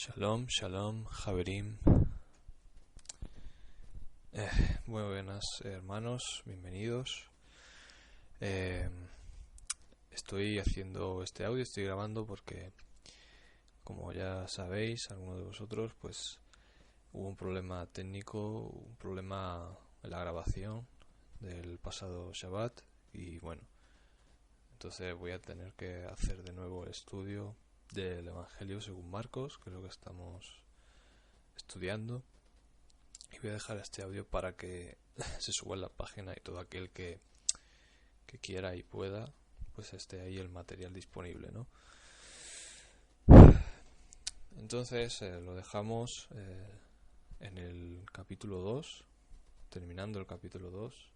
Shalom, shalom, Javerim. Muy buenas hermanos, bienvenidos. Estoy haciendo este audio, estoy grabando porque, como ya sabéis, algunos de vosotros, pues hubo un problema técnico, un problema en la grabación del pasado Shabbat y bueno, entonces voy a tener que hacer de nuevo el estudio del Evangelio según Marcos, que es lo que estamos estudiando. Y voy a dejar este audio para que se suba en la página y todo aquel que quiera y pueda, pues esté ahí el material disponible, ¿no? Entonces lo dejamos en el capítulo 2, terminando el capítulo 2,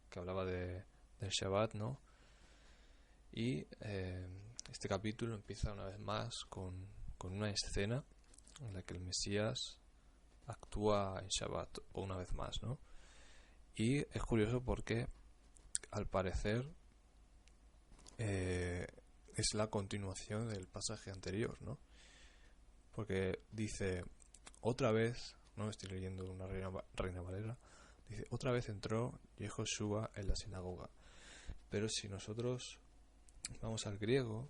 que hablaba del Shabbat, ¿no? Y este capítulo empieza una vez más con una escena en la que el Mesías actúa en Shabbat, o una vez más, ¿no? Y es curioso porque al parecer es la continuación del pasaje anterior, ¿no? Porque dice, otra vez, no estoy leyendo una Reina Valera, dice, otra vez entró Yehoshua en la sinagoga. Pero si nosotros vamos al griego,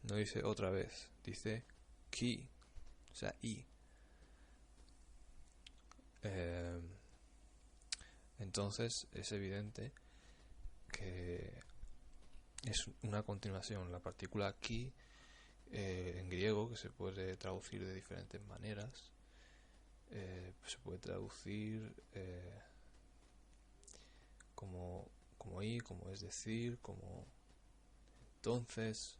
no dice otra vez, dice ki, o sea, i. Entonces es evidente que es una continuación. La partícula ki en griego, que se puede traducir de diferentes maneras, se puede traducir como i, como es decir, como entonces,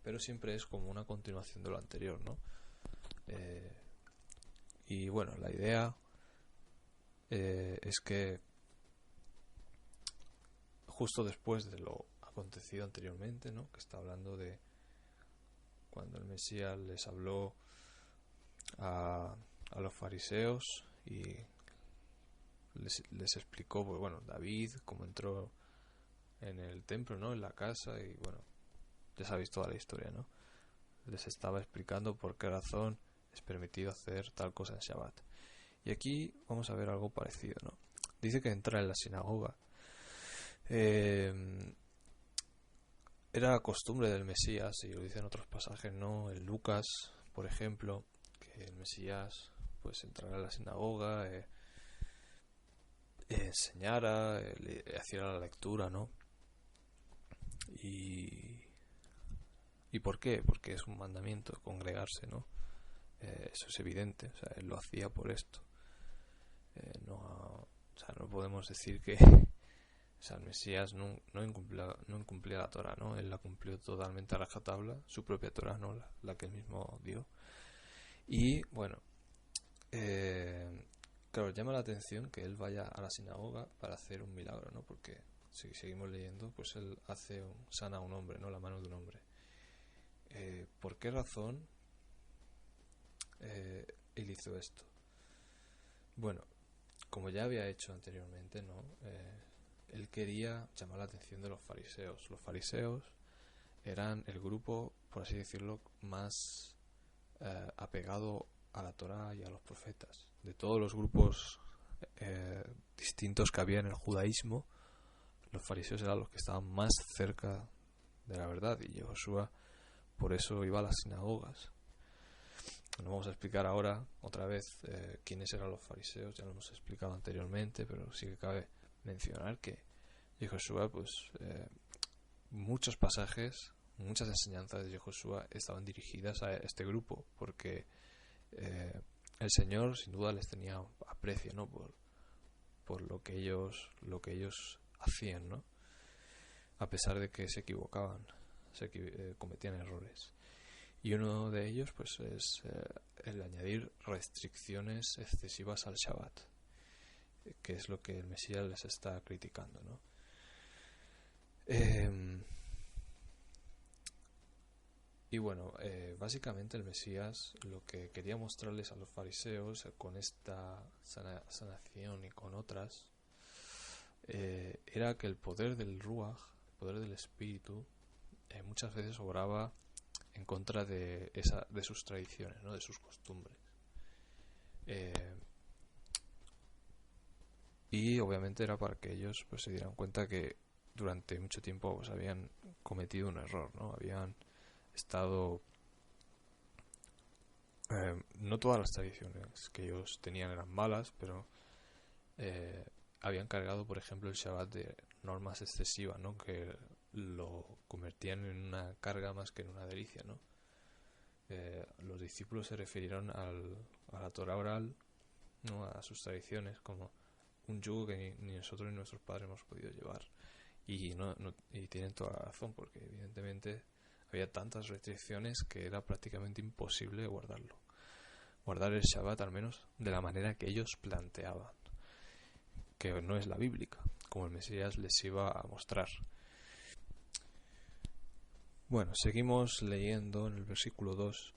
pero siempre es como una continuación de lo anterior, ¿no? Y bueno, la idea es que justo después de lo acontecido anteriormente, ¿no? Que está hablando de cuando el Mesías les habló a los fariseos y les explicó, pues bueno, David, cómo entró en el templo, ¿no? En la casa, y bueno, ya sabéis toda la historia, ¿no? Les estaba explicando por qué razón es permitido hacer tal cosa en Shabbat. Y aquí vamos a ver algo parecido, ¿no? Dice que entra en la sinagoga. Era costumbre del Mesías, y lo dicen otros pasajes, ¿no? En Lucas, por ejemplo, que el Mesías pues entrara a la sinagoga, enseñara, hiciera la lectura, ¿no? ¿Y por qué? Porque es un mandamiento congregarse, ¿no? Eso es evidente, o sea, él lo hacía por esto. O sea, no podemos decir que o sea, el Mesías no incumplía la Torah, ¿no? Él la cumplió totalmente a rajatabla, su propia Torah, ¿no? La que él mismo dio. Y bueno, claro, llama la atención que él vaya a la sinagoga para hacer un milagro, ¿no? Porque si seguimos leyendo, pues él sana a un hombre, ¿no? La mano de un hombre. ¿Por qué razón él hizo esto? Bueno, como ya había hecho anteriormente, ¿no? Él quería llamar la atención de los fariseos. Los fariseos eran el grupo, por así decirlo, más apegado a la Torá y a los profetas. De todos los grupos distintos que había en el judaísmo, los fariseos eran los que estaban más cerca de la verdad, y Josué por eso iba a las sinagogas. No vamos a explicar ahora otra vez quiénes eran los fariseos, ya lo hemos explicado anteriormente, pero sí que cabe mencionar que Josué, pues muchos pasajes, muchas enseñanzas de Josué estaban dirigidas a este grupo, porque el Señor sin duda les tenía aprecio, ¿no? por lo que ellos hacían, ¿no? A pesar de que se equivocaban, cometían errores. Y uno de ellos pues es el añadir restricciones excesivas al Shabbat, que es lo que el Mesías les está criticando, ¿no? Y bueno, básicamente el Mesías lo que quería mostrarles a los fariseos con esta sanación y con otras era que el poder del Ruach, el poder del Espíritu, muchas veces obraba en contra de sus tradiciones, ¿no? De sus costumbres. Y obviamente era para que ellos pues se dieran cuenta que durante mucho tiempo pues habían cometido un error, ¿no? Habían estado... no todas las tradiciones que ellos tenían eran malas, pero habían cargado, por ejemplo, el Shabbat de normas excesivas, ¿no? Que lo convertían en una carga más que en una delicia, ¿no? Los discípulos se refirieron a la Torah oral, ¿no? A sus tradiciones, como un yugo que ni nosotros ni nuestros padres hemos podido llevar. Y tienen toda la razón, porque evidentemente había tantas restricciones que era prácticamente imposible guardar el Shabbat, al menos de la manera que ellos planteaban, que no es la bíblica, como el Mesías les iba a mostrar. Bueno, seguimos leyendo en el versículo 2.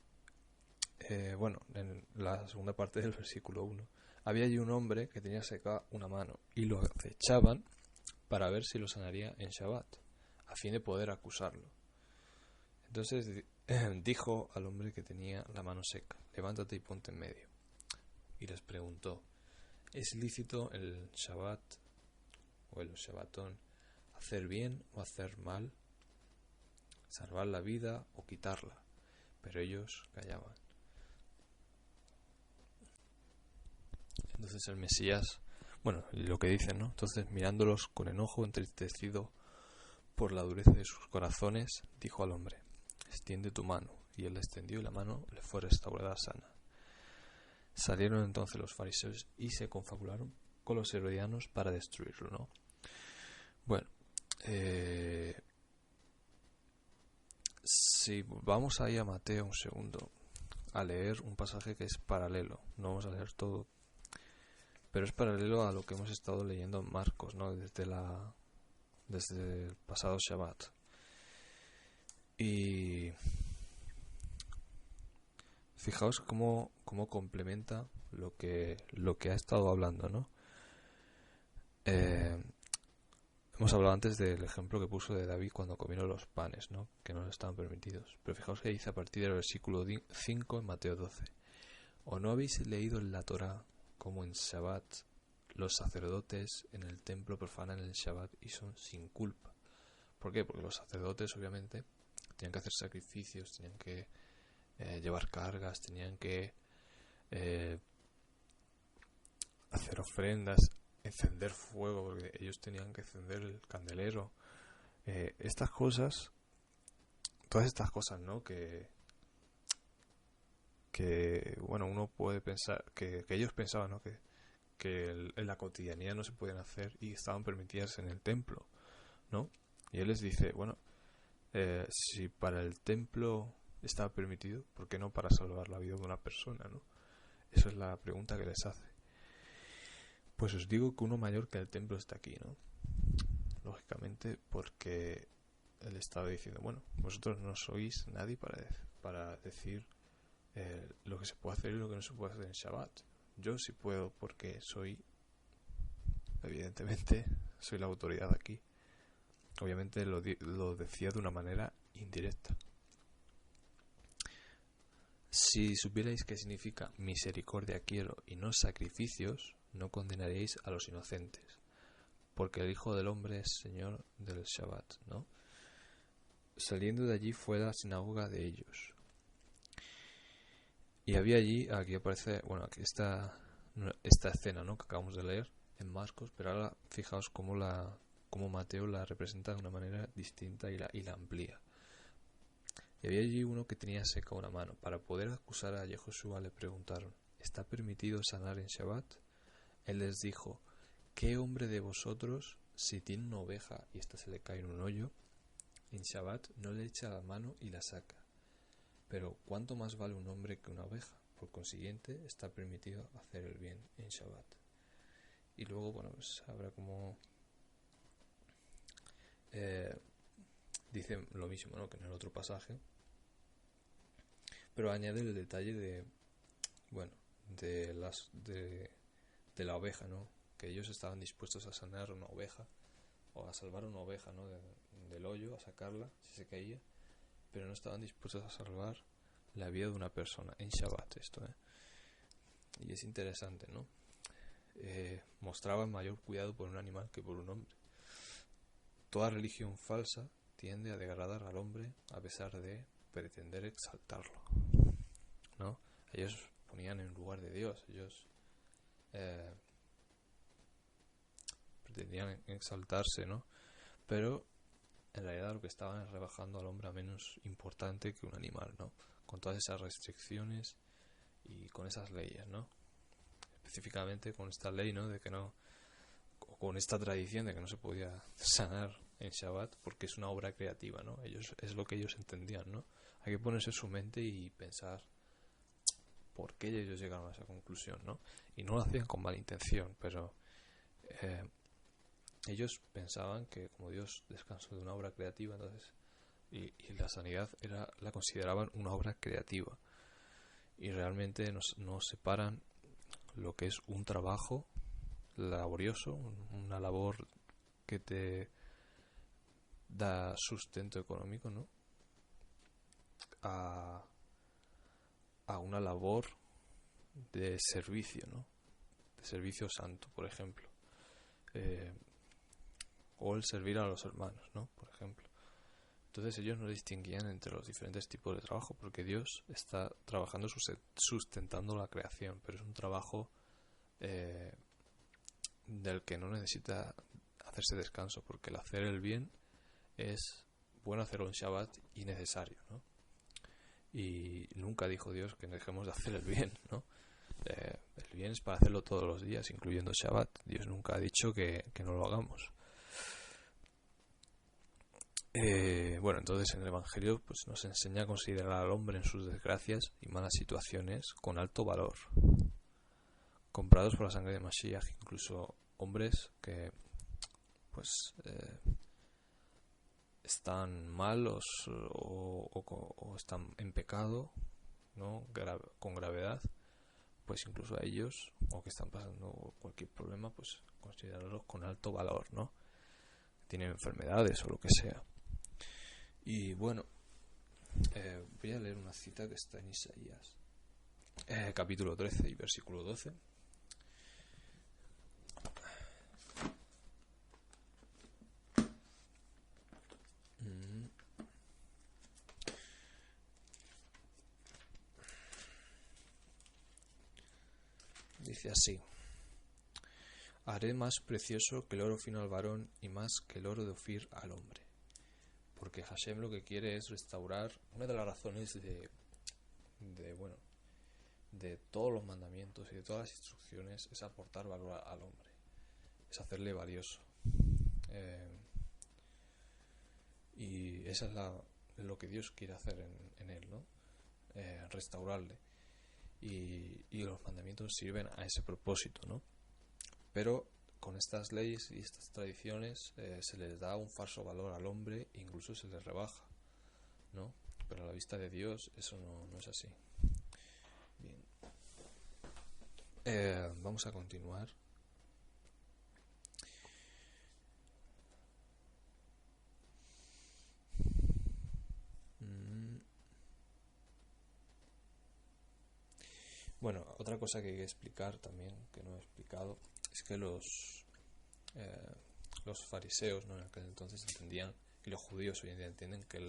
En la segunda parte del versículo 1. Había allí un hombre que tenía seca una mano, y lo acechaban para ver si lo sanaría en Shabbat, a fin de poder acusarlo. Entonces dijo al hombre que tenía la mano seca: levántate y ponte en medio. Y les preguntó: ¿es lícito el Shabbat o el Shabbatón hacer bien o hacer mal, salvar la vida o quitarla? Pero ellos callaban. Entonces el Mesías, lo que dicen, ¿no? Entonces, mirándolos con enojo, entristecido por la dureza de sus corazones, dijo al hombre: extiende tu mano. Y él la extendió y la mano le fue restaurada sana. Salieron entonces los fariseos y se confabularon con los herodianos para destruirlo, ¿no? Bueno, si vamos ahí a Mateo un segundo a leer un pasaje que es paralelo, no vamos a leer todo, pero es paralelo a lo que hemos estado leyendo en Marcos, ¿no? Desde el pasado Shabbat. Y fijaos cómo complementa lo que ha estado hablando, ¿no? Hemos hablado antes del ejemplo que puso de David cuando comieron los panes, ¿no? Que no estaban permitidos. Pero fijaos que dice a partir del versículo 5 en Mateo 12: ¿o no habéis leído en la Torá como en Shabbat los sacerdotes en el templo profanan el Shabbat y son sin culpa? ¿Por qué? Porque los sacerdotes obviamente tenían que hacer sacrificios, tenían que llevar cargas, tenían que hacer ofrendas, encender fuego, porque ellos tenían que encender el candelero. Estas cosas, todas estas cosas, ¿no? Que uno puede pensar, que ellos pensaban, ¿no? Que en la cotidianidad no se podían hacer y estaban permitidas en el templo, ¿no? Y él les dice, si para el templo estaba permitido, ¿por qué no para salvar la vida de una persona, ¿no? Esa es la pregunta que les hace. Pues os digo que uno mayor que el templo está aquí, ¿no? Lógicamente, porque él estaba diciendo, vosotros no sois nadie para decir lo que se puede hacer y lo que no se puede hacer en Shabbat. Yo sí puedo, porque evidentemente, soy la autoridad aquí. Obviamente lo decía de una manera indirecta. Si supierais qué significa misericordia quiero y no sacrificios, no condenaréis a los inocentes, porque el Hijo del Hombre es Señor del Shabbat, ¿no? Saliendo de allí fue a la sinagoga de ellos. Y había allí, aquí aparece, aquí esta escena, ¿no? Que acabamos de leer en Marcos, pero ahora fijaos cómo Mateo la representa de una manera distinta y la amplía. Y había allí uno que tenía seca una mano. Para poder acusar a Yehoshua le preguntaron: ¿está permitido sanar en Shabbat? Él les dijo: ¿qué hombre de vosotros, si tiene una oveja y ésta se le cae en un hoyo, en Shabbat no le echa la mano y la saca? Pero ¿cuánto más vale un hombre que una oveja? Por consiguiente, está permitido hacer el bien en Shabbat. Y luego, habrá como... dice lo mismo, ¿no? Que en el otro pasaje, pero añade el detalle de la oveja, ¿no? Que ellos estaban dispuestos a sanar una oveja o a salvar una oveja, ¿no? Del hoyo, a sacarla si se caía, pero no estaban dispuestos a salvar la vida de una persona en Shabbat, esto, y es interesante, ¿no? Mostraban mayor cuidado por un animal que por un hombre. Toda religión falsa tiende a degradar al hombre a pesar de pretender exaltarlo, ¿no? Ellos ponían en lugar de Dios, ellos pretendían exaltarse, ¿no? Pero en realidad lo que estaban es rebajando al hombre a menos importante que un animal, ¿no? Con todas esas restricciones y con esas leyes, ¿no? Específicamente con esta ley, ¿no? De que no, con esta tradición de que no se podía sanar en Shabbat porque es una obra creativa, ¿no? Ellos, es lo que ellos entendían, ¿no? Hay que ponerse en su mente y pensar por qué ellos llegaron a esa conclusión, ¿no? Y no lo hacían con mala intención, pero ellos pensaban que como Dios descansó de una obra creativa, entonces y la sanidad la consideraban una obra creativa, y realmente no separan lo que es un trabajo laborioso, una labor que te da sustento económico, ¿no? a una labor de servicio, ¿no? De servicio santo, por ejemplo, o el servir a los hermanos, ¿no? Por ejemplo. Entonces ellos no distinguían entre los diferentes tipos de trabajo, porque Dios está trabajando sustentando la creación, pero es un trabajo del que no necesita hacerse descanso, porque el hacer el bien es bueno hacerlo en Shabbat y necesario, ¿no? Y nunca dijo Dios que dejemos de hacer el bien, ¿no? El bien es para hacerlo todos los días, incluyendo Shabbat. Dios nunca ha dicho que no lo hagamos. Bueno, entonces en el Evangelio pues nos enseña a considerar al hombre en sus desgracias y malas situaciones con alto valor, comprados por la sangre de Mashiach, incluso hombres que pues están malos o están en pecado, ¿no? Con gravedad, pues incluso a ellos, o que están pasando cualquier problema, pues considerarlos con alto valor, ¿no? Tienen enfermedades o lo que sea. Y bueno, voy a leer una cita que está en Isaías, capítulo 13 y versículo 12. Dice así: haré más precioso que el oro fino al varón y más que el oro de Ofir al hombre. Porque Hashem lo que quiere es restaurar. Una de las razones de todos los mandamientos y de todas las instrucciones es aportar valor al hombre, es hacerle valioso, y eso es lo que Dios quiere hacer en él, ¿no? Restaurarle, y los mandamientos sirven a ese propósito, ¿no? Pero con estas leyes y estas tradiciones se les da un falso valor al hombre e incluso se les rebaja, ¿no? Pero a la vista de Dios eso no es así. Bien. Vamos a continuar. Bueno, otra cosa que hay que explicar también, que no he explicado, es que los fariseos, ¿no?, en aquel entonces entendían, y los judíos hoy en día entienden, que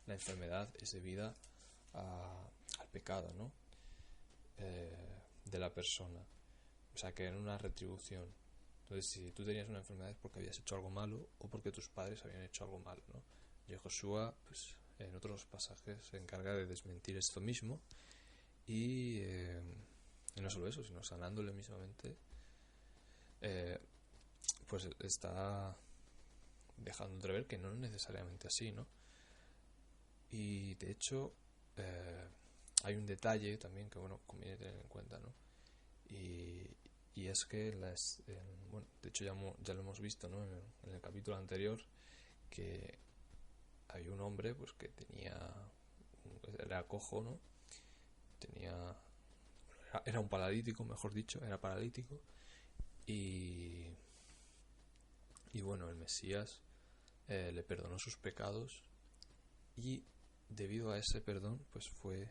la enfermedad es debida al pecado, ¿no? De la persona. O sea, que era una retribución. Entonces, si tú tenías una enfermedad es porque habías hecho algo malo o porque tus padres habían hecho algo malo, ¿no? Y Josué, pues, en otros pasajes se encarga de desmentir esto mismo y no solo eso, sino sanándole mismamente, pues está dejando entrever que no es necesariamente así, ¿no? Y de hecho hay un detalle también que, bueno, conviene tener en cuenta, ¿no? Y es que bueno, de hecho ya lo hemos visto, ¿no?, en el capítulo anterior, que había un hombre pues que era cojo, ¿no? Era un paralítico, mejor dicho, era paralítico, y bueno, el Mesías le perdonó sus pecados y debido a ese perdón, pues fue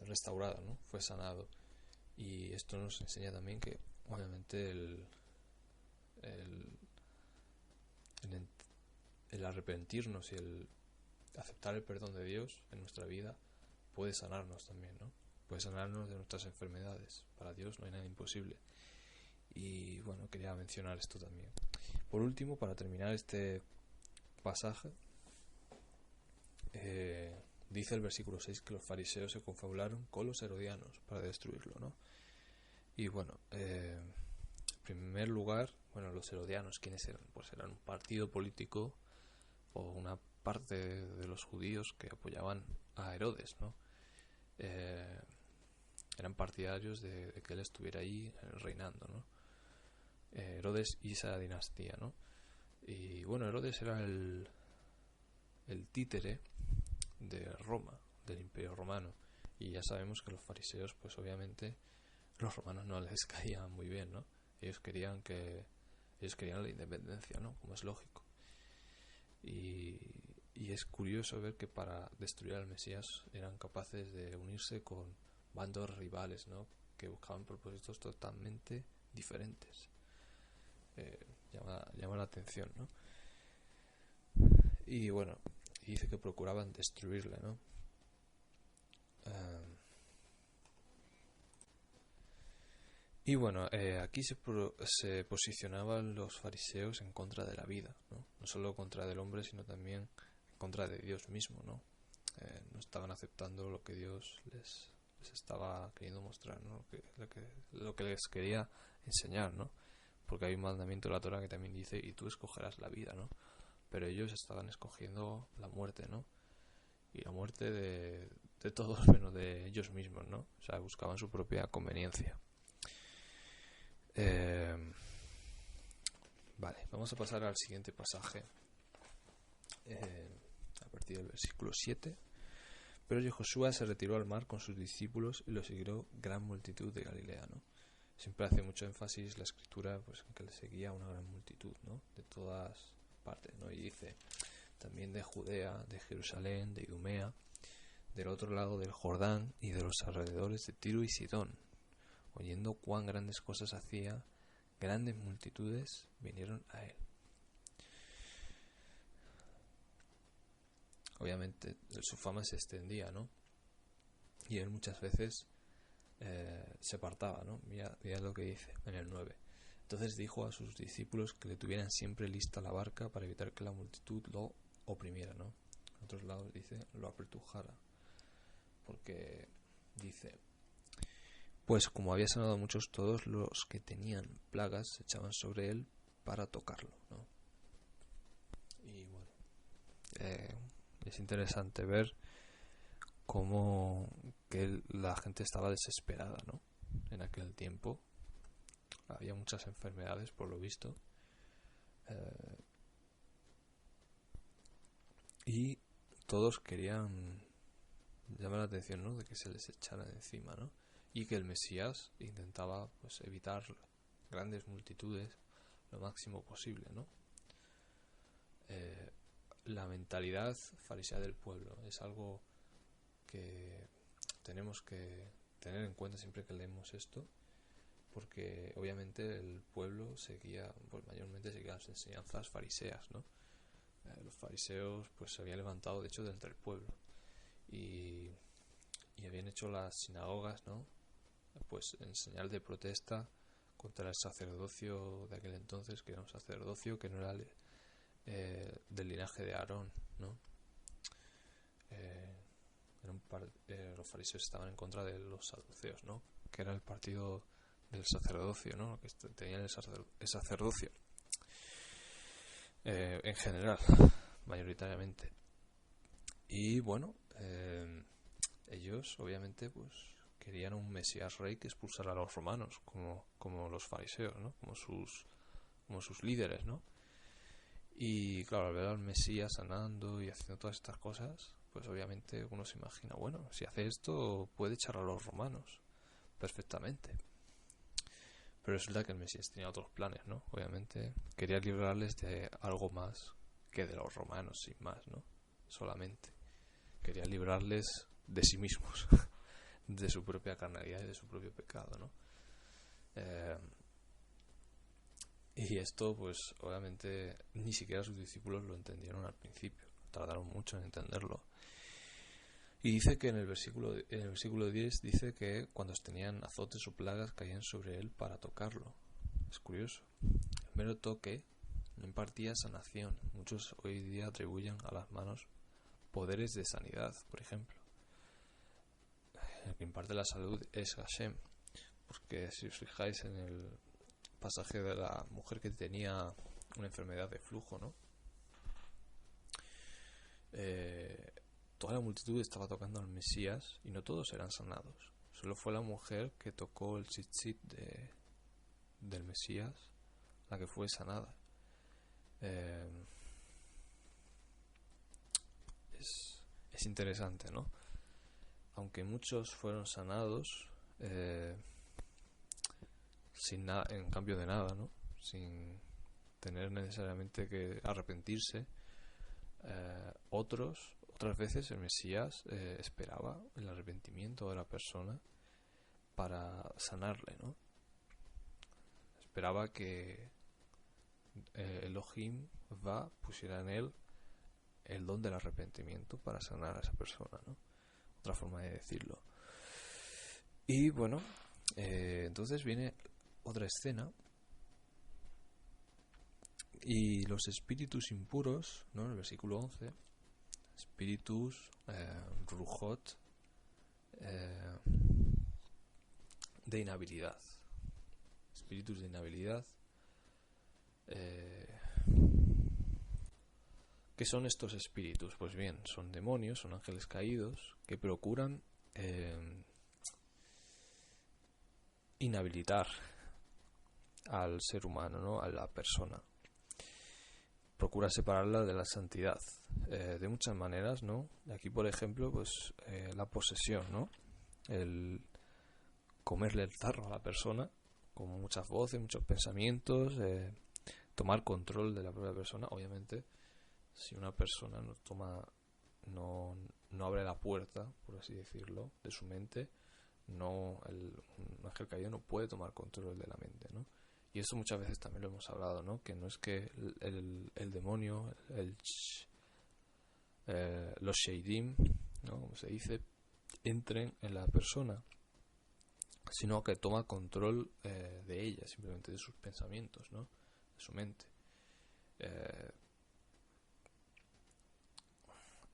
restaurado, ¿no? Fue sanado. Y esto nos enseña también que, obviamente, el, el, el arrepentirnos y el aceptar el perdón de Dios en nuestra vida puede sanarnos también, ¿no? Puede sanarnos de nuestras enfermedades. Para Dios no hay nada imposible. Y bueno, quería mencionar esto también. Por último, para terminar este pasaje, dice el versículo 6 que los fariseos se confabularon con los herodianos para destruirlo, ¿no? Y bueno, en primer lugar, bueno, los herodianos, ¿quiénes eran? Pues eran un partido político o una parte de los judíos que apoyaban a Herodes, ¿no? Eran partidarios de que él estuviera ahí reinando, ¿no? Herodes y esa dinastía, ¿no? Y bueno, Herodes era el títere de Roma, del Imperio Romano. Y ya sabemos que los fariseos, pues obviamente, los romanos no les caían muy bien, ¿no? Ellos querían la independencia, ¿no? Como es lógico. Y es curioso ver que para destruir al Mesías eran capaces de unirse con bandos rivales, ¿no? Que buscaban propósitos totalmente diferentes. Llama la atención, ¿no? Y bueno, dice que procuraban destruirle, ¿no? Y bueno, aquí se posicionaban los fariseos en contra de la vida, ¿no? No solo contra del hombre, sino también en contra de Dios mismo, ¿no? No estaban aceptando lo que Dios les estaba queriendo mostrar, ¿no? Lo que les quería enseñar, ¿no? Porque hay un mandamiento de la Torá que también dice, y tú escogerás la vida, ¿no? Pero ellos estaban escogiendo la muerte, ¿no? Y la muerte de todos menos de ellos mismos, ¿no? O sea, buscaban su propia conveniencia. Vale, vamos a pasar al siguiente pasaje, a partir del versículo 7. Pero Josué se retiró al mar con sus discípulos y lo siguió gran multitud de Galilea, ¿no? Siempre hace mucho énfasis la escritura, pues, en que le seguía una gran multitud, ¿no? De todas partes, ¿no? Y dice también de Judea, de Jerusalén, de Idumea, del otro lado del Jordán y de los alrededores de Tiro y Sidón. Oyendo cuán grandes cosas hacía, grandes multitudes vinieron a él. Obviamente su fama se extendía, ¿no? Y él muchas veces se apartaba, ¿no? Mira lo que dice en el 9. Entonces dijo a sus discípulos que le tuvieran siempre lista la barca para evitar que la multitud lo oprimiera, ¿no? En otros lados dice lo apretujara, porque dice, pues como había sanado a muchos, todos los que tenían plagas se echaban sobre él para tocarlo, ¿no? Y bueno, es interesante ver cómo que la gente estaba desesperada, ¿no? En aquel tiempo había muchas enfermedades, por lo visto, y todos querían llamar la atención, ¿no? De que se les echara encima, ¿no? Y que el Mesías intentaba, pues, evitar grandes multitudes lo máximo posible, ¿no? La mentalidad farisea del pueblo es algo que tenemos que tener en cuenta siempre que leemos esto, porque obviamente el pueblo seguía, pues mayormente seguía las enseñanzas fariseas, ¿no? Los fariseos pues se habían levantado de hecho de entre el pueblo y habían hecho las sinagogas, ¿no? Pues en señal de protesta contra el sacerdocio de aquel entonces, que era un sacerdocio que no era del linaje de Aarón, ¿no? Los fariseos estaban en contra de los saduceos, ¿no? Que era el partido del sacerdocio, ¿no? Que tenían el sacerdocio en general, mayoritariamente. Y bueno, ellos obviamente pues querían un Mesías rey que expulsara a los romanos, como los fariseos, ¿no? Como sus líderes, ¿no? Y claro, al ver al Mesías sanando y haciendo todas estas cosas, pues obviamente uno se imagina, bueno, si hace esto puede echar a los romanos perfectamente. Pero resulta que el Mesías tenía otros planes, ¿no? Obviamente quería librarles de algo más que de los romanos, sin más, ¿no? Solamente quería librarles de sí mismos, de su propia carnalidad y de su propio pecado, ¿no? Y esto, pues, obviamente, ni siquiera sus discípulos lo entendieron al principio. Tardaron mucho en entenderlo. Y dice que en el versículo 10 dice que cuando tenían azotes o plagas caían sobre él para tocarlo. Es curioso. El mero toque no impartía sanación. Muchos hoy día atribuyen a las manos poderes de sanidad, por ejemplo. El que imparte la salud es Hashem. Porque si os fijáis en el pasaje de la mujer que tenía una enfermedad de flujo, ¿no? Toda la multitud estaba tocando al Mesías y no todos eran sanados. Solo fue la mujer que tocó el tzitzit del Mesías la que fue sanada. Es interesante, ¿no? Aunque muchos fueron sanados sin nada, en cambio de nada, ¿no? Sin tener necesariamente que arrepentirse, otras veces el Mesías esperaba el arrepentimiento de la persona para sanarle, ¿no? Esperaba que Elohim pusiera en él el don del arrepentimiento para sanar a esa persona, ¿no? Otra forma de decirlo. Y bueno, entonces viene otra escena y los espíritus impuros, ¿no? En el versículo 11, espíritus rujot de inhabilidad, espíritus de inhabilidad. ¿Qué son estos espíritus? Pues bien, son demonios, son ángeles caídos que procuran inhabilitar al ser humano, ¿no? A la persona. Procura separarla de la santidad de muchas maneras, ¿no? Aquí, por ejemplo, pues la posesión, ¿no? El comerle el tarro a la persona con muchas voces, muchos pensamientos, tomar control de la propia persona. Obviamente, si una persona no abre la puerta, por así decirlo, de su mente, un ángel caído no puede tomar control de la mente, ¿no? Y eso muchas veces también lo hemos hablado, ¿no? Que no es que el demonio, los sheidim, ¿no? Como se dice, entren en la persona, sino que toma control de ella, simplemente de sus pensamientos, ¿no? De su mente.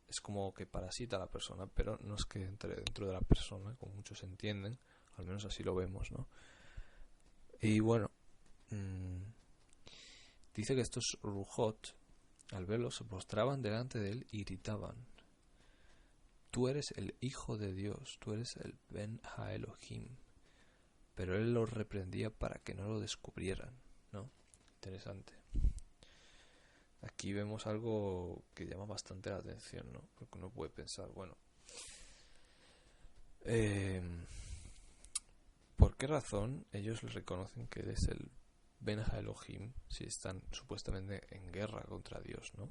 Es como que parasita a la persona, pero no es que entre dentro de la persona, como muchos entienden, al menos así lo vemos, ¿no? Y bueno, dice que estos rujot, al verlo, se postraban delante de él y gritaban: tú eres el Hijo de Dios, tú eres el Ben Ha-Elohim. Pero él los reprendía para que no lo descubrieran, ¿no? Interesante. Aquí vemos algo que llama bastante la atención, ¿no? Porque uno puede pensar, bueno, ¿por qué razón ellos le reconocen que él es el Ben Ha-Elohim si están supuestamente en guerra contra Dios, ¿no?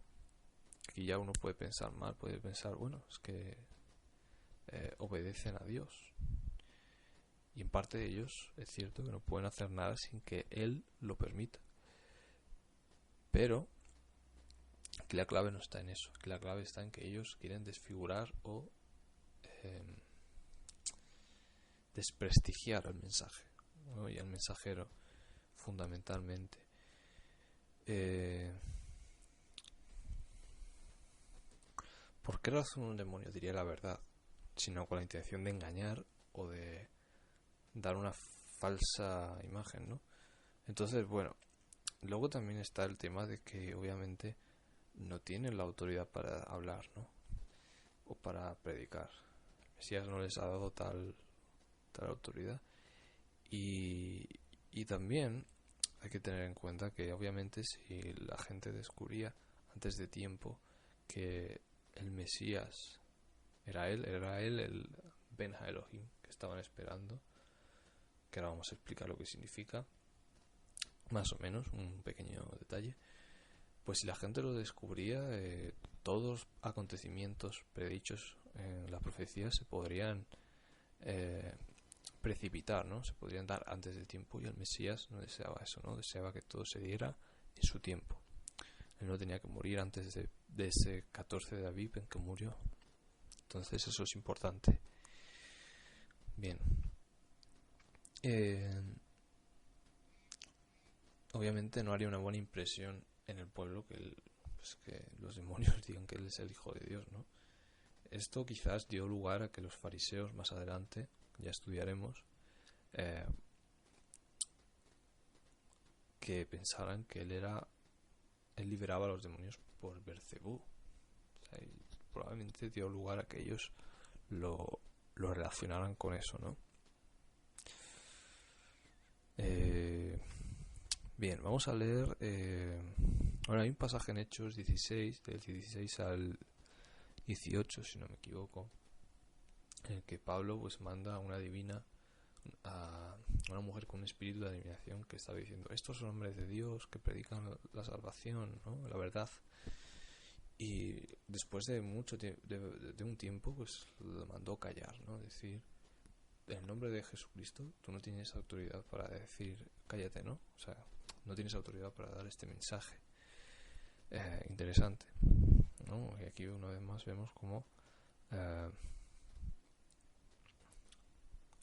Aquí ya uno puede pensar mal, puede pensar, bueno, es que obedecen a Dios. Y en parte de ellos es cierto que no pueden hacer nada sin que Él lo permita. Pero aquí la clave no está en eso. Aquí la clave está en que ellos quieren desfigurar o desprestigiar al mensaje, ¿no? Y al mensajero, fundamentalmente. ¿Por qué razón un demonio diría la verdad, sino con la intención de engañar o de dar una falsa imagen, ¿no? Entonces, bueno, luego también está el tema de que obviamente no tienen la autoridad para hablar, ¿no? O para predicar. El Mesías no les ha dado tal autoridad. Y también hay que tener en cuenta que obviamente si la gente descubría antes de tiempo que el Mesías era él el Ben Ha-Elohim que estaban esperando, que ahora vamos a explicar lo que significa, más o menos, un pequeño detalle. Pues si la gente lo descubría, todos los acontecimientos predichos en la profecía se podrían eh, precipitar, ¿no? Se podrían dar antes del tiempo, y el Mesías no deseaba eso, ¿no? Deseaba que todo se diera en su tiempo. Él no tenía que morir antes de ese 14 de Aviv en que murió. Entonces eso es importante. Bien. Obviamente no haría una buena impresión en el pueblo que los demonios digan que él es el Hijo de Dios, ¿no? Esto quizás dio lugar a que los fariseos más adelante, ya estudiaremos, que pensaran que él liberaba a los demonios por Beelzebú. O sea, y probablemente dio lugar a que ellos lo relacionaran con eso, ¿no? Bien, vamos a leer. Bueno, hay un pasaje en Hechos 16, del 16 al 18, si no me equivoco, en el que Pablo pues manda a una divina, a una mujer con un espíritu de adivinación, que estaba diciendo: estos son hombres de Dios que predican la salvación, ¿no? La verdad. Y después de mucho de un tiempo, pues lo mandó callar, ¿no? Decir: en el nombre de Jesucristo, tú no tienes autoridad para decir cállate, ¿no? O sea, no tienes autoridad para dar este mensaje. Interesante, ¿no? Y aquí una vez más vemos cómo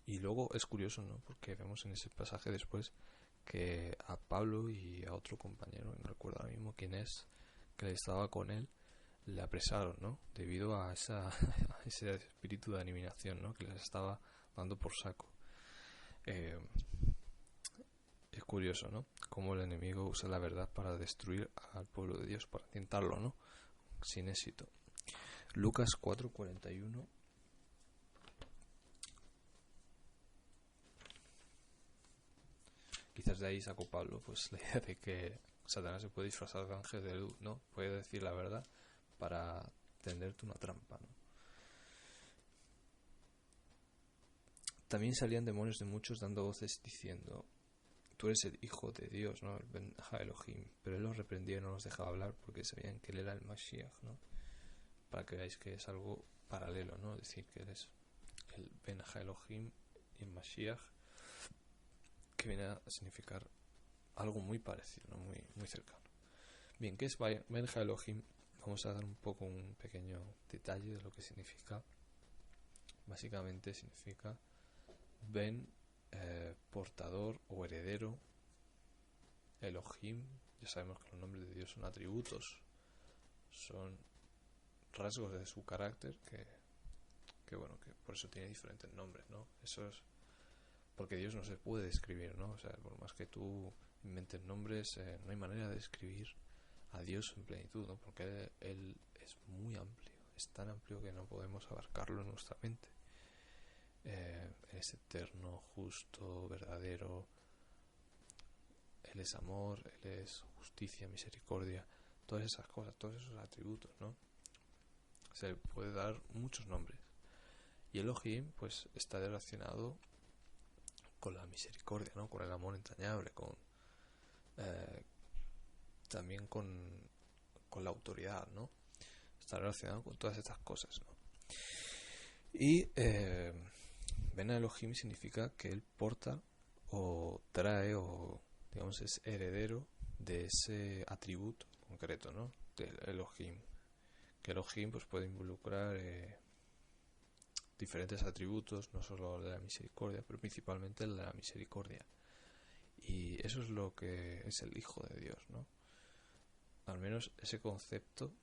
y luego es curioso, ¿no? Porque vemos en ese pasaje después que a Pablo y a otro compañero, no recuerdo ahora mismo quién es, que estaba con él, le apresaron, ¿no? Debido a a ese espíritu de adivinación, ¿no? Que les estaba dando por saco. Es curioso, ¿no? Cómo el enemigo usa la verdad para destruir al pueblo de Dios, para intentarlo, ¿no? Sin éxito. Lucas 4:41. Quizás de ahí sacó Pablo pues la idea de que Satanás se puede disfrazar de ángel de luz, ¿no? Puede decir la verdad para tenderte una trampa, ¿no? También salían demonios de muchos dando voces diciendo: tú eres el Hijo de Dios, ¿no? El Ben Ha Elohim. Pero él los reprendía y no los dejaba hablar porque sabían que él era el Mashiach, ¿no? Para que veáis que es algo paralelo, ¿no? Decir que él es el Ben Ha Elohim y el Mashiach, que viene a significar algo muy parecido, ¿no? Muy, muy cercano. Bien, ¿qué es Ben Ha Elohim? Vamos a dar un pequeño detalle de lo que significa. Básicamente significa Ben, portador o heredero. Elohim, ya sabemos que los nombres de Dios son atributos, son rasgos de su carácter que bueno, que por eso tiene diferentes nombres, ¿no? Eso es porque Dios no se puede describir, ¿no? O sea, por más que tú inventes nombres, no hay manera de describir a Dios en plenitud, ¿no? Porque él es muy amplio, es tan amplio que no podemos abarcarlo en nuestra mente. Es eterno, justo, verdadero. Él es amor, Él es justicia, misericordia, todas esas cosas, todos esos atributos, ¿no? Se le puede dar muchos nombres. Y Elohim, pues, está relacionado con la misericordia, ¿no? Con el amor entrañable, también con la autoridad, ¿no? Está relacionado con todas estas cosas, ¿no? Y Ben Elohim significa que él porta o trae o digamos es heredero de ese atributo concreto, ¿no? Del Elohim. Que Elohim pues puede involucrar diferentes atributos, no solo el de la misericordia, pero principalmente el de la misericordia. Y eso es lo que es el Hijo de Dios, ¿no? Al menos ese concepto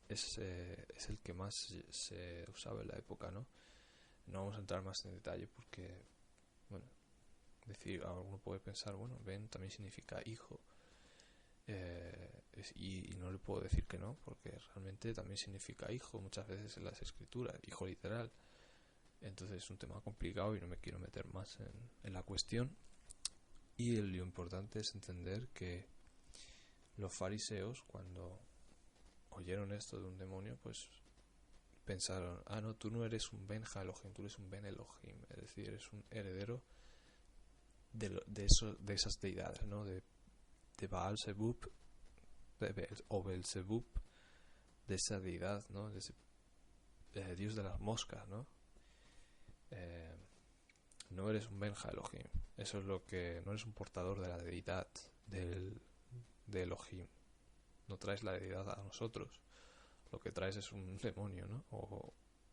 es el que más se usaba en la época, ¿no? No vamos a entrar más en detalle porque, bueno, decir, alguno puede pensar, bueno, Ben también significa hijo, y no le puedo decir que no, porque realmente también significa hijo muchas veces en las escrituras, hijo literal. Entonces es un tema complicado y no me quiero meter más en la cuestión. Y lo importante es entender que los fariseos, cuando oyeron esto de un demonio, pues pensaron: ah, no, tú no eres un Ben Ha Elohim, tú eres un Ben Elohim, es decir, eres un heredero de esas deidades, ¿no? De Baal Zebub o Belzebub, de esa deidad, ¿no? De ese dios de las moscas, ¿no? No eres un Benja Elohim. Eso es lo que... No eres un portador de la deidad de Elohim. No traes la deidad a nosotros. Lo que traes es un demonio, ¿no?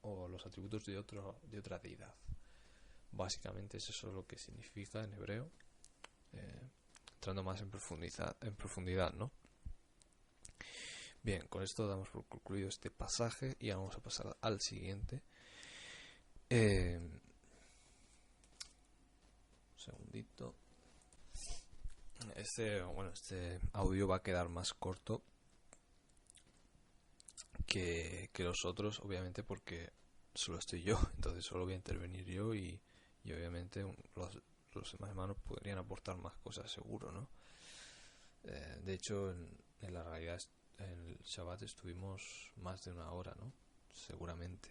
O los atributos de otra deidad. Básicamente es eso lo que significa en hebreo. Entrando más en profundidad, ¿no? Bien, con esto damos por concluido este pasaje y vamos a pasar al siguiente. Un segundito. Este audio va a quedar más corto que los otros, obviamente, porque solo estoy yo, entonces solo voy a intervenir yo y obviamente los demás hermanos podrían aportar más cosas, seguro, ¿no? De hecho, en la realidad, en el Shabbat estuvimos más de una hora, ¿no? Seguramente.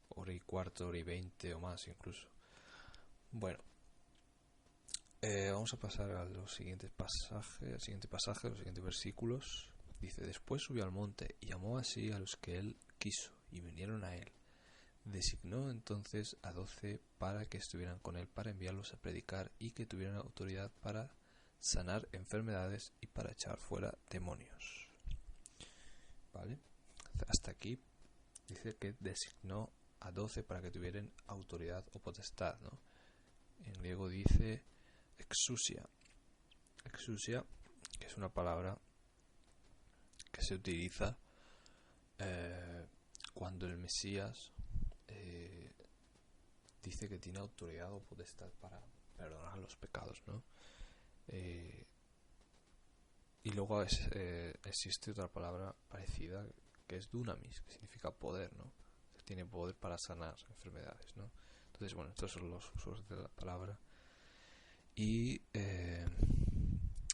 Hora y cuarto, hora y 20 o más incluso. Bueno, vamos a pasar a los siguientes pasajes, los siguientes versículos. Dice: después subió al monte y llamó así a los que él quiso y vinieron a él. Designó entonces a 12 para que estuvieran con él, para enviarlos a predicar y que tuvieran autoridad para sanar enfermedades y para echar fuera demonios. ¿Vale? Hasta aquí dice que designó a 12 para que tuvieran autoridad o potestad, ¿no? En griego dice exousia. Exousia, que es una palabra que se utiliza cuando el Mesías dice que tiene autoridad o potestad para perdonar los pecados, ¿no? Y luego existe otra palabra parecida que es dunamis, que significa poder, ¿no? Tiene poder para sanar enfermedades, ¿no? Entonces, bueno, estos son los usos de la palabra. Y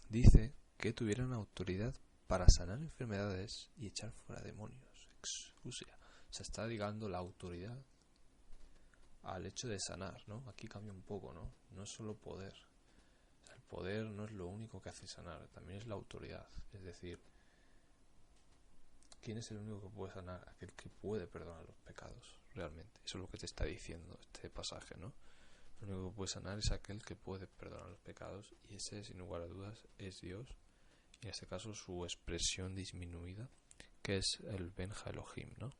dice que tuvieran autoridad para sanar enfermedades y echar fuera demonios. Exousia. Se está ligando la autoridad al hecho de sanar, ¿no? Aquí cambia un poco, ¿no? No es solo poder. O sea, el poder no es lo único que hace sanar, también es la autoridad. Es decir, ¿quién es el único que puede sanar? Aquel que puede perdonar los pecados, realmente. Eso es lo que te está diciendo este pasaje, ¿no? Lo único que puede sanar es aquel que puede perdonar los pecados, y ese, sin lugar a dudas, es Dios. Y en este caso su expresión disminuida, que es el Benja Elohim, ¿no?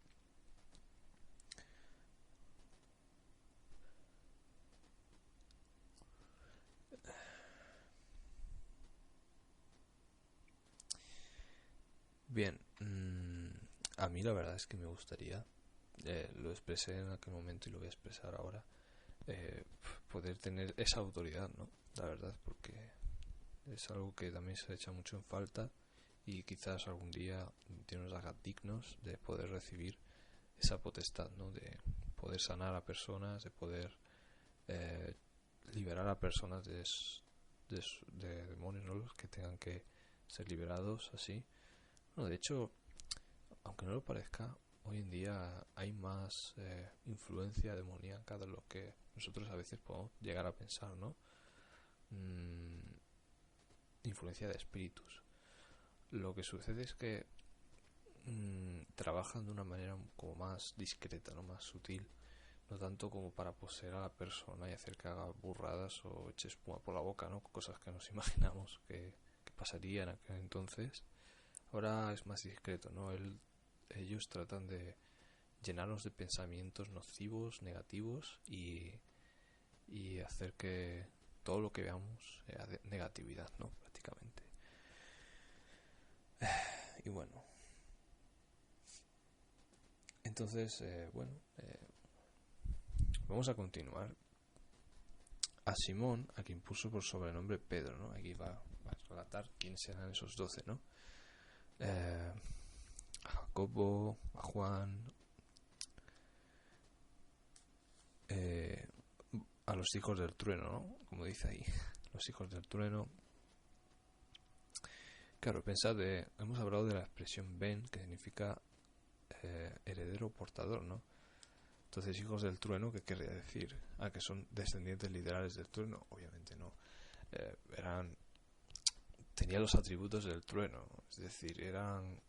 Bien, a mí la verdad es que me gustaría, lo expresé en aquel momento y lo voy a expresar ahora, poder tener esa autoridad, ¿no? La verdad, porque es algo que también se echa mucho en falta y quizás algún día Dios nos haga dignos de poder recibir esa potestad, ¿no? De poder sanar a personas, de poder liberar a personas de demonios, ¿no? Los que tengan que ser liberados así. Bueno, de hecho, aunque no lo parezca, hoy en día hay más influencia demoníaca de lo que nosotros a veces podemos llegar a pensar, ¿no? Influencia de espíritus. Lo que sucede es que trabajan de una manera como más discreta, ¿no? Más sutil, no tanto como para poseer a la persona y hacer que haga burradas o eche espuma por la boca, ¿no? Cosas que nos imaginamos que pasarían en aquel entonces. Ahora es más discreto, ¿no? Ellos tratan de llenarnos de pensamientos nocivos, negativos y hacer que todo lo que veamos sea de negatividad, ¿no? Prácticamente. Y bueno. Entonces, vamos a continuar. A Simón, a quien puso por sobrenombre Pedro, ¿no? Aquí va a relatar quiénes serán esos 12, ¿no? A Jacobo, a Juan, a los hijos del trueno, ¿no? Como dice ahí, los hijos del trueno. Claro, pensad, hemos hablado de la expresión Ben, que significa heredero o portador, ¿no? Entonces, hijos del trueno, ¿qué querría decir? ¿Que son descendientes literales del trueno? Obviamente no. tenía los atributos del trueno, es decir, eran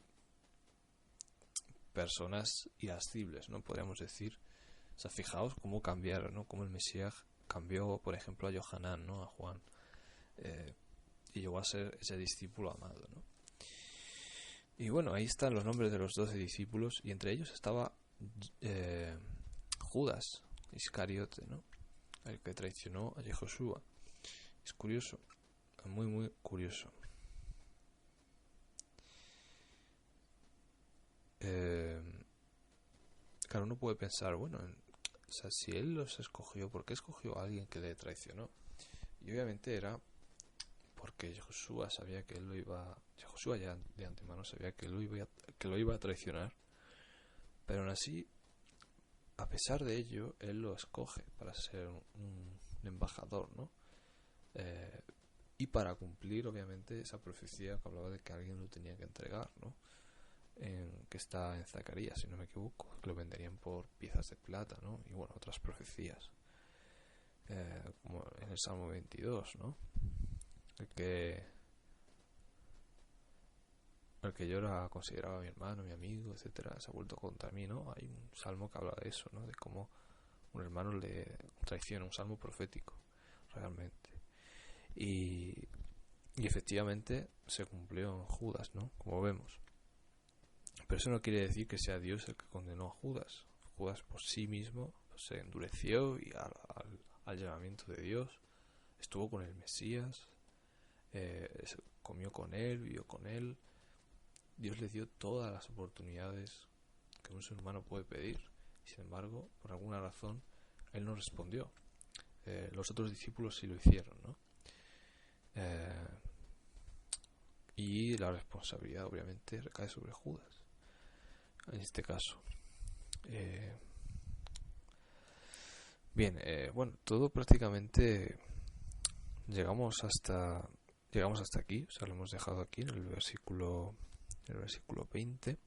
personas irascibles, ¿no? Podríamos decir. O sea, fijaos cómo cambiaron, ¿no? Cómo el Mesías cambió, por ejemplo, a Johanán, ¿no? A Juan. Y llegó a ser ese discípulo amado, ¿no? Y bueno, ahí están los nombres de los 12 discípulos, y entre ellos estaba Judas Iscariote, ¿no? El que traicionó a Yehoshua. Es curioso, muy muy curioso. Claro, uno puede pensar, bueno, o sea, si él los escogió, ¿por qué escogió a alguien que le traicionó? Y obviamente era porque Josué sabía que él lo iba, Josué ya de antemano sabía que lo iba a traicionar, pero aún así, a pesar de ello, él lo escoge para ser un embajador, ¿no? Y para cumplir, obviamente, esa profecía que hablaba de que alguien lo tenía que entregar, ¿no? Que está en Zacarías, si no me equivoco, que lo venderían por piezas de plata, ¿no? Y bueno, otras profecías, como en el Salmo 22, ¿no? El que yo era consideraba mi hermano, mi amigo, etcétera, se ha vuelto contra mí, ¿no? Hay un salmo que habla de eso, ¿no? De cómo un hermano le traiciona, un salmo profético, realmente. Y efectivamente se cumplió en Judas, ¿no? Como vemos. Pero eso no quiere decir que sea Dios el que condenó a Judas. Judas por sí mismo se endureció y al llamamiento de Dios estuvo con el Mesías, comió con él, vivió con él. Dios le dio todas las oportunidades que un ser humano puede pedir. Sin embargo, por alguna razón, él no respondió. Los otros discípulos sí lo hicieron, ¿no? Y la responsabilidad, obviamente, recae sobre Judas. En este caso. Bien, bueno, todo prácticamente llegamos hasta aquí, o sea, lo hemos dejado aquí en el versículo 20.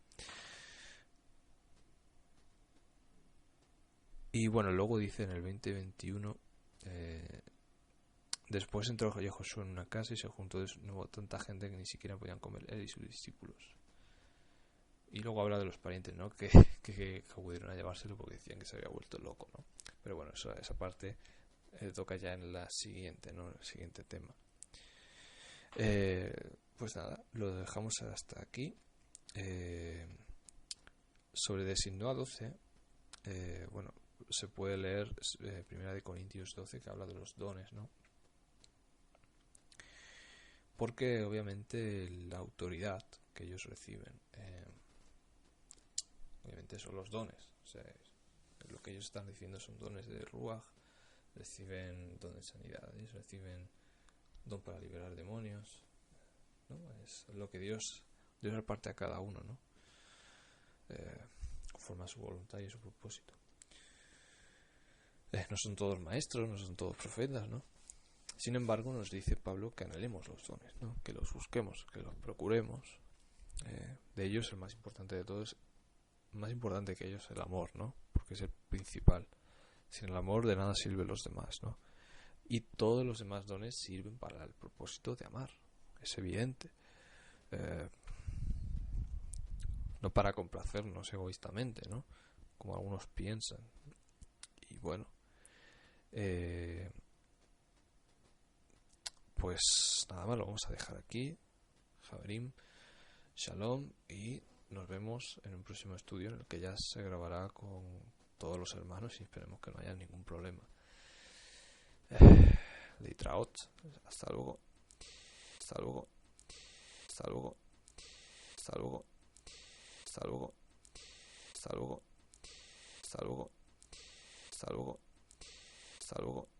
Y bueno, luego dice en el 20-21, después entró Josué en una casa y se juntó de nuevo tanta gente que ni siquiera podían comer él y sus discípulos. Y luego habla de los parientes, ¿no? Que acudieron a llevárselo porque decían que se había vuelto loco, ¿no? Pero bueno, esa parte toca ya en la siguiente, ¿no? En el siguiente tema. Pues nada, lo dejamos hasta aquí. Sobre designó a 12, bueno, se puede leer 1 Corintios 12, que habla de los dones, ¿no? Porque obviamente la autoridad que ellos reciben, obviamente son los dones. O sea, lo que ellos están diciendo son dones de Ruach, reciben don de sanidades, reciben don para liberar demonios, ¿no? Es lo que Dios reparte a cada uno, ¿no? Conforme a su voluntad y a su propósito. No son todos maestros, no son todos profetas, ¿no? Sin embargo, nos dice Pablo que anhelemos los dones, ¿no? Que los busquemos, que los procuremos. De ellos el más importante de todos, más importante que ellos, el amor, ¿no? Porque es el principal. Sin el amor de nada sirven los demás, ¿no? Y todos los demás dones sirven para el propósito de amar, es evidente. No para complacernos egoístamente, ¿no? Como algunos piensan. Y bueno, pues nada más, lo vamos a dejar aquí. Javerim, Shalom, y nos vemos en un próximo estudio en el que ya se grabará con todos los hermanos y esperemos que no haya ningún problema. Leitraot, hasta luego. Hasta luego. Hasta luego. Hasta luego. Hasta luego. Hasta luego. Hasta luego. Hasta luego. Hasta luego.